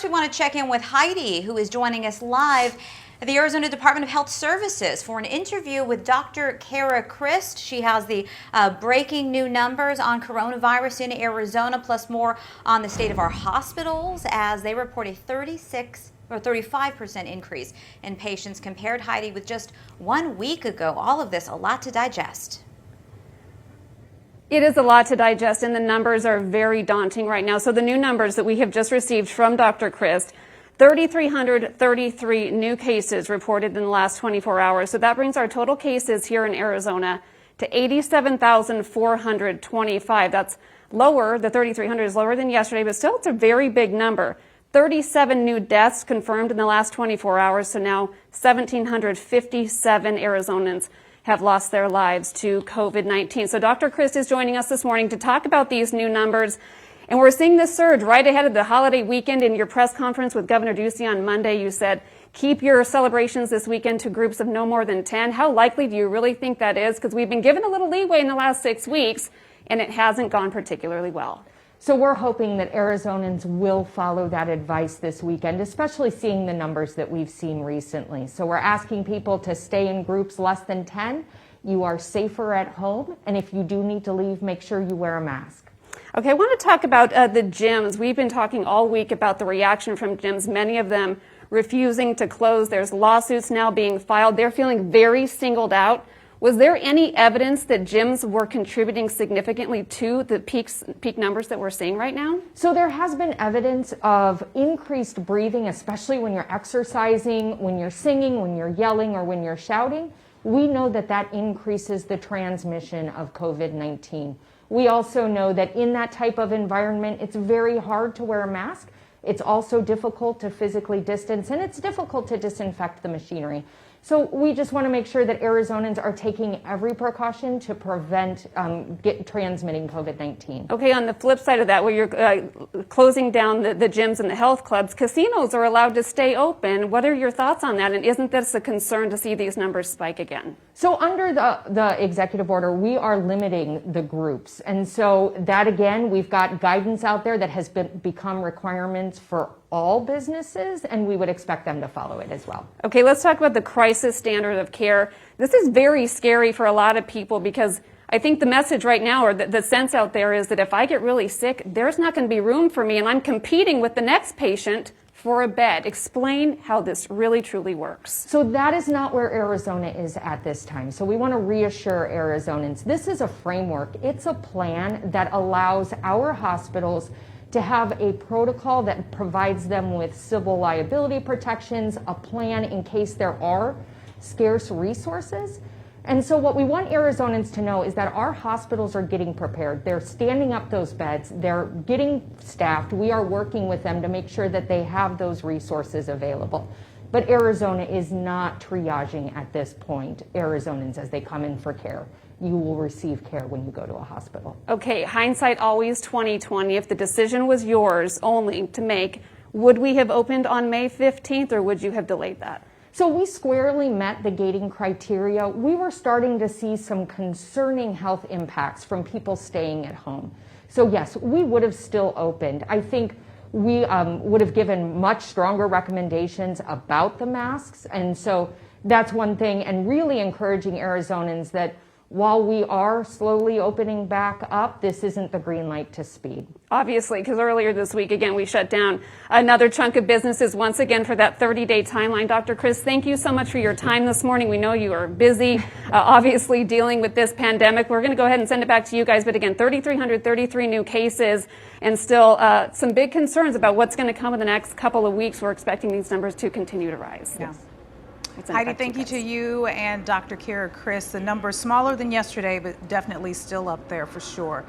We want to check in with Heidi, who is joining us live at the Arizona Department of Health Services for an interview with Dr. Cara Christ. She has the breaking new numbers on coronavirus in Arizona, plus more on the state of our hospitals as they report a 35% increase in patients compared, Heidi, with just 1 week ago. All of this, a lot to digest. It is a lot to digest, and the numbers are very daunting right now. So the new numbers that we have just received from Dr. Christ, 3,333 new cases reported in the last 24 hours. So that brings our total cases here in Arizona to 87,425. That's lower, the 3,300 is lower than yesterday, but still it's a very big number. 37 new deaths confirmed in the last 24 hours, so now 1,757 Arizonans have lost their lives to COVID-19. So Dr. Christ is joining us this morning to talk about these new numbers. And we're seeing this surge right ahead of the holiday weekend. In your press conference with Governor Ducey on Monday, you said, keep your celebrations this weekend to groups of no more than 10. How likely do you really think that is? Because we've been given a little leeway in the last 6 weeks, and it hasn't gone particularly well. So we're hoping that Arizonans will follow that advice this weekend, especially seeing the numbers that we've seen recently. So we're asking people to stay in groups less than 10. You are safer at home, and if you do need to leave, make sure you wear a mask. Okay, I want to talk about the gyms. We've been talking all week about the reaction from gyms, many of them refusing to close. There's lawsuits now being filed. They're feeling very singled out. Was there any evidence that gyms were contributing significantly to the peak numbers that we're seeing right now? So there has been evidence of increased breathing, especially when you're exercising, when you're singing, when you're yelling, or when you're shouting. We know that that increases the transmission of COVID-19. We also know that in that type of environment, it's very hard to wear a mask. It's also difficult to physically distance, and it's difficult to disinfect the machinery. So we just want to make sure that Arizonans are taking every precaution to prevent transmitting COVID-19. Okay, on the flip side of that, where you're closing down the gyms and the health clubs, casinos are allowed to stay open. What are your thoughts on that? And isn't this a concern to see these numbers spike again? So under the executive order, we are limiting the groups. And so that, again, we've got guidance out there that has become requirements for all businesses, and we would expect them to follow it as well. Okay, let's talk about the crisis standard of care. This is very scary for a lot of people because I think the message right now, or the sense out there, is that if I get really sick, there's not going to be room for me, and I'm competing with the next patient for a bed. Explain how this really truly works. So that is not where Arizona is at this time. So we want to reassure Arizonans. This is a framework. It's a plan that allows our hospitals to have a protocol that provides them with civil liability protections, a plan in case there are scarce resources. And so what we want Arizonans to know is that our hospitals are getting prepared. They're standing up those beds. They're getting staffed. We are working with them to make sure that they have those resources available. But Arizona is not triaging at this point Arizonans as they come in for care. You will receive care when you go to a hospital. Okay, hindsight always 20/20. If the decision was yours only to make, would we have opened on May 15th or would you have delayed that? So we squarely met the gating criteria. We were starting to see some concerning health impacts from people staying at home. So yes, we would have still opened. I think we would have given much stronger recommendations about the masks. And so that's one thing, and really encouraging Arizonans that while we are slowly opening back up, this isn't the green light to speed. Obviously, because earlier this week, again, we shut down another chunk of businesses once again for that 30-day timeline. Dr. Christ, thank you so much for your time this morning. We know you are busy, obviously dealing with this pandemic. We're going to go ahead and send it back to you guys. But again, 3,333 new cases and still some big concerns about what's going to come in the next couple of weeks. We're expecting these numbers to continue to rise. Yeah. Heidi, thank you to you and Dr. Cara Christ. The number smaller than yesterday, but definitely still up there for sure.